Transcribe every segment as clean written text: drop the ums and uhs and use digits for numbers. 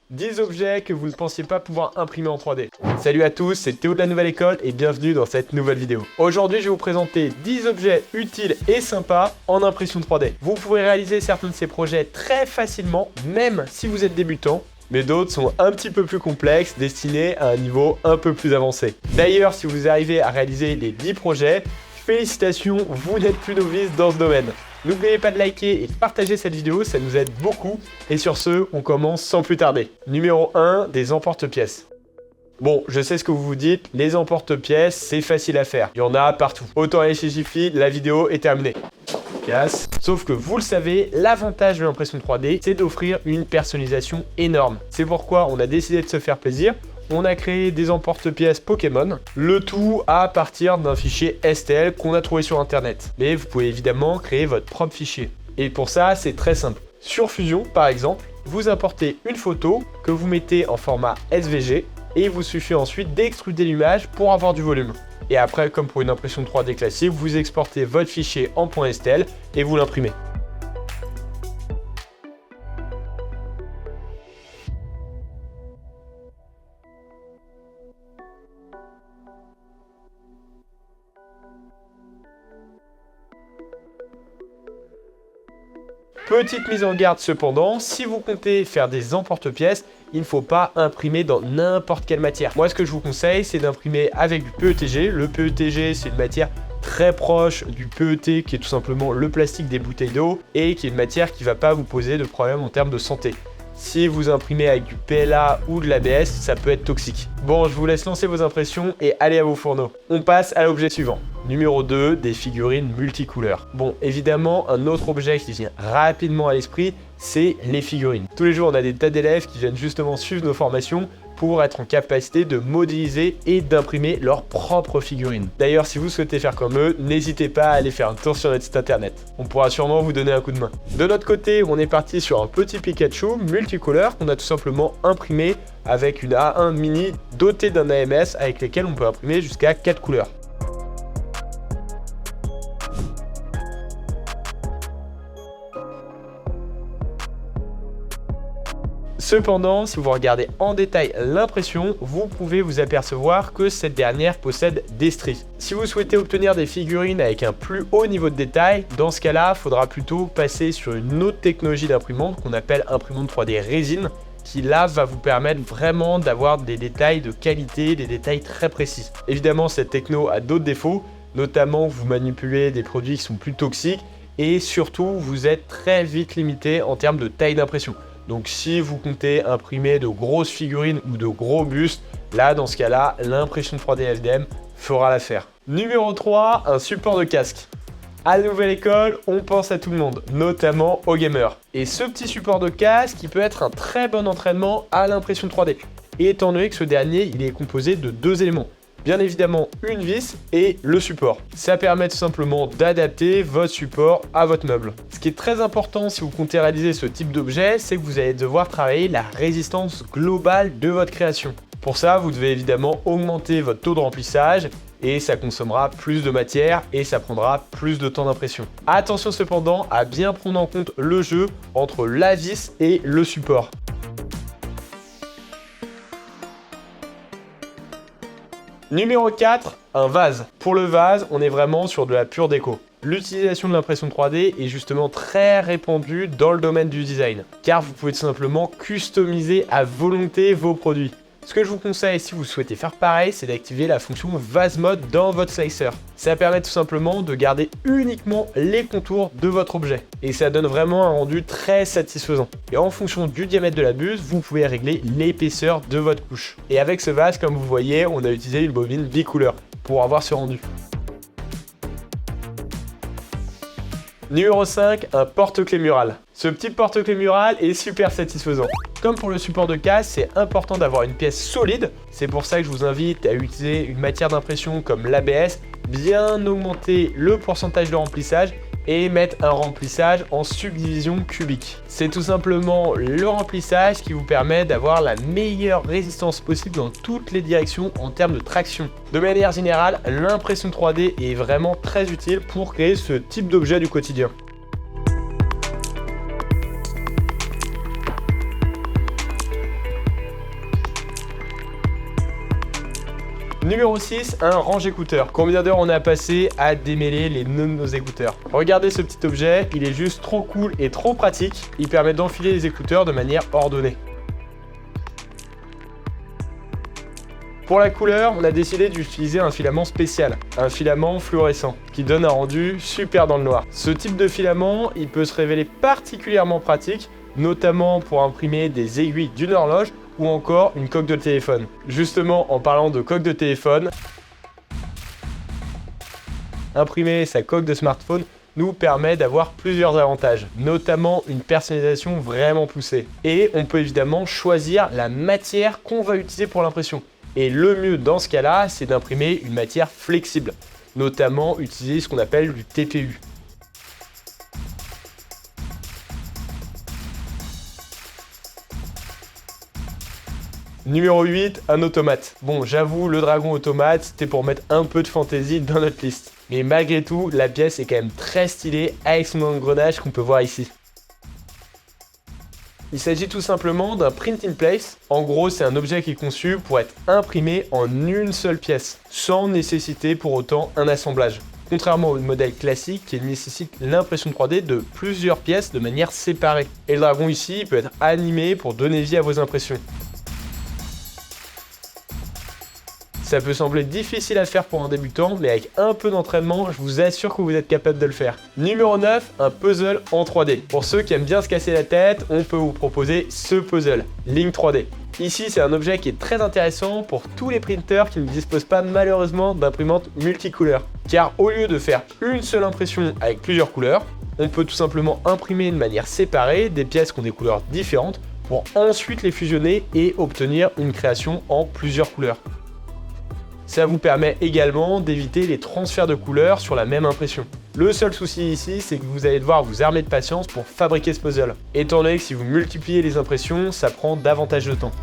10 objets que vous ne pensiez pas pouvoir imprimer en 3D. Salut à tous, c'est Théo de la Nouvelle École et bienvenue dans cette nouvelle vidéo. Aujourd'hui, je vais vous présenter 10 objets utiles et sympas en impression 3D. Vous pourrez réaliser certains de ces projets très facilement, même si vous êtes débutant, mais d'autres sont un petit peu plus complexes, destinés à un niveau un peu plus avancé. D'ailleurs, si vous arrivez à réaliser les 10 projets, félicitations, vous n'êtes plus novice dans ce domaine. N'oubliez pas de liker et de partager cette vidéo, ça nous aide beaucoup. Et sur ce, on commence sans plus tarder. Numéro 1, des emporte-pièces. Bon, je sais ce que vous vous dites, les emporte-pièces, c'est facile à faire. Il y en a partout. Autant aller chez Jiffy, la vidéo est terminée. Casse. Sauf que vous le savez, l'avantage de l'impression 3D, c'est d'offrir une personnalisation énorme. C'est pourquoi on a décidé de se faire plaisir. On a créé des emporte-pièces Pokémon, le tout à partir d'un fichier STL qu'on a trouvé sur internet. Mais vous pouvez évidemment créer votre propre fichier. Et pour ça, c'est très simple. Sur Fusion, par exemple, vous importez une photo que vous mettez en format SVG et il vous suffit ensuite d'extruder l'image pour avoir du volume. Et après, comme pour une impression 3D classique, vous exportez votre fichier en .stl et vous l'imprimez. Petite mise en garde cependant, si vous comptez faire des emporte-pièces, il ne faut pas imprimer dans n'importe quelle matière. Moi, ce que je vous conseille, c'est d'imprimer avec du PETG. Le PETG, c'est une matière très proche du PET, qui est tout simplement le plastique des bouteilles d'eau, et qui est une matière qui ne va pas vous poser de problème en termes de santé. Si vous imprimez avec du PLA ou de l'ABS, ça peut être toxique. Bon, je vous laisse lancer vos impressions et aller à vos fourneaux. On passe à l'objet suivant. Numéro 2, des figurines multicouleurs. Bon, évidemment, un autre objet qui vient rapidement à l'esprit, c'est les figurines. Tous les jours, on a des tas d'élèves qui viennent justement suivre nos formations pour être en capacité de modéliser et d'imprimer leurs propres figurines. D'ailleurs, si vous souhaitez faire comme eux, n'hésitez pas à aller faire un tour sur notre site internet. On pourra sûrement vous donner un coup de main. De notre côté, on est parti sur un petit Pikachu multicouleur qu'on a tout simplement imprimé avec une A1 mini dotée d'un AMS avec lesquels on peut imprimer jusqu'à 4 couleurs. Cependant, si vous regardez en détail l'impression, vous pouvez vous apercevoir que cette dernière possède des stries. Si vous souhaitez obtenir des figurines avec un plus haut niveau de détail, dans ce cas-là, il faudra plutôt passer sur une autre technologie d'imprimante qu'on appelle imprimante 3D résine, qui là va vous permettre vraiment d'avoir des détails de qualité, des détails très précis. Évidemment, cette techno a d'autres défauts, notamment vous manipulez des produits qui sont plus toxiques et surtout vous êtes très vite limité en termes de taille d'impression. Donc si vous comptez imprimer de grosses figurines ou de gros bustes, là dans ce cas-là, l'impression 3D FDM fera l'affaire. Numéro 3, un support de casque. À la Nouvelle École, on pense à tout le monde, notamment aux gamers. Et ce petit support de casque, il peut être un très bon entraînement à l'impression 3D. Et étant donné que ce dernier, il est composé de deux éléments. Bien évidemment, une vis et le support. Ça permet tout simplement d'adapter votre support à votre meuble. Ce qui est très important si vous comptez réaliser ce type d'objet, c'est que vous allez devoir travailler la résistance globale de votre création. Pour ça, vous devez évidemment augmenter votre taux de remplissage et ça consommera plus de matière et ça prendra plus de temps d'impression. Attention cependant à bien prendre en compte le jeu entre la vis et le support. Numéro 4, un vase. Pour le vase, on est vraiment sur de la pure déco. L'utilisation de l'impression 3D est justement très répandue dans le domaine du design, car vous pouvez tout simplement customiser à volonté vos produits. Ce que je vous conseille si vous souhaitez faire pareil, c'est d'activer la fonction Vase Mode dans votre slicer. Ça permet tout simplement de garder uniquement les contours de votre objet. Et ça donne vraiment un rendu très satisfaisant. Et en fonction du diamètre de la buse, vous pouvez régler l'épaisseur de votre couche. Et avec ce vase, comme vous voyez, on a utilisé une bobine bicouleur pour avoir ce rendu. Numéro 5, un porte-clés mural. Ce petit porte-clés mural est super satisfaisant. Comme pour le support de casque, c'est important d'avoir une pièce solide. C'est pour ça que je vous invite à utiliser une matière d'impression comme l'ABS, bien augmenter le pourcentage de remplissage et mettre un remplissage en subdivision cubique. C'est tout simplement le remplissage qui vous permet d'avoir la meilleure résistance possible dans toutes les directions en termes de traction. De manière générale, l'impression 3D est vraiment très utile pour créer ce type d'objet du quotidien. Numéro 6, un range-écouteurs. Combien d'heures on a passé à démêler les nœuds de nos écouteurs? Regardez ce petit objet, il est juste trop cool et trop pratique. Il permet d'enfiler les écouteurs de manière ordonnée. Pour la couleur, on a décidé d'utiliser un filament spécial, un filament fluorescent, qui donne un rendu super dans le noir. Ce type de filament, il peut se révéler particulièrement pratique, notamment pour imprimer des aiguilles d'une horloge ou encore une coque de téléphone. Justement, en parlant de coque de téléphone, imprimer sa coque de smartphone nous permet d'avoir plusieurs avantages, notamment une personnalisation vraiment poussée. Et on peut évidemment choisir la matière qu'on va utiliser pour l'impression. Et le mieux dans ce cas-là, c'est d'imprimer une matière flexible, notamment utiliser ce qu'on appelle du TPU. Numéro 8, un automate. Bon, j'avoue, le dragon automate, c'était pour mettre un peu de fantaisie dans notre liste. Mais malgré tout, la pièce est quand même très stylée avec son engrenage qu'on peut voir ici. Il s'agit tout simplement d'un print in place. En gros, c'est un objet qui est conçu pour être imprimé en une seule pièce, sans nécessiter pour autant un assemblage. Contrairement au modèle classique qui nécessite l'impression 3D de plusieurs pièces de manière séparée. Et le dragon ici peut être animé pour donner vie à vos impressions. Ça peut sembler difficile à faire pour un débutant, mais avec un peu d'entraînement, je vous assure que vous êtes capable de le faire. Numéro 9, un puzzle en 3D. Pour ceux qui aiment bien se casser la tête, on peut vous proposer ce puzzle, Link 3D. Ici, c'est un objet qui est très intéressant pour tous les printers qui ne disposent pas malheureusement d'imprimantes multicouleurs. Car au lieu de faire une seule impression avec plusieurs couleurs, on peut tout simplement imprimer de manière séparée des pièces qui ont des couleurs différentes pour ensuite les fusionner et obtenir une création en plusieurs couleurs. Ça vous permet également d'éviter les transferts de couleurs sur la même impression. Le seul souci ici, c'est que vous allez devoir vous armer de patience pour fabriquer ce puzzle, étant donné que si vous multipliez les impressions, ça prend davantage de temps.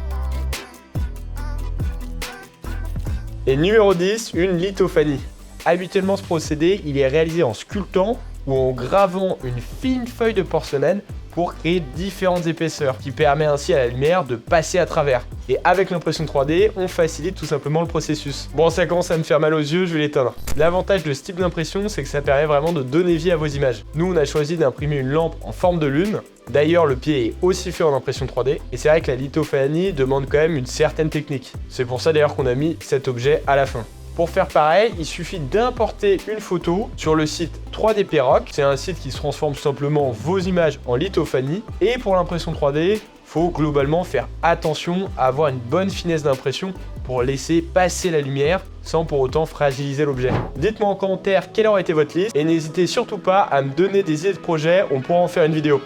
Et numéro 10, une lithophanie. Habituellement, ce procédé, il est réalisé en sculptant ou en gravant une fine feuille de porcelaine pour créer différentes épaisseurs, qui permet ainsi à la lumière de passer à travers. Et avec l'impression 3D, on facilite tout simplement le processus. Bon, ça commence à me faire mal aux yeux, je vais l'éteindre. L'avantage de ce type d'impression, c'est que ça permet vraiment de donner vie à vos images. Nous, on a choisi d'imprimer une lampe en forme de lune. D'ailleurs, le pied est aussi fait en impression 3D. Et c'est vrai que la lithophanie demande quand même une certaine technique. C'est pour ça d'ailleurs qu'on a mis cet objet à la fin. Pour faire pareil, il suffit d'importer une photo sur le site 3D P-Rock. C'est un site qui transforme simplement vos images en lithophanie. Et pour l'impression 3D, faut globalement faire attention à avoir une bonne finesse d'impression pour laisser passer la lumière sans pour autant fragiliser l'objet. Dites-moi en commentaire quelle aurait été votre liste et n'hésitez surtout pas à me donner des idées de projets, on pourra en faire une vidéo.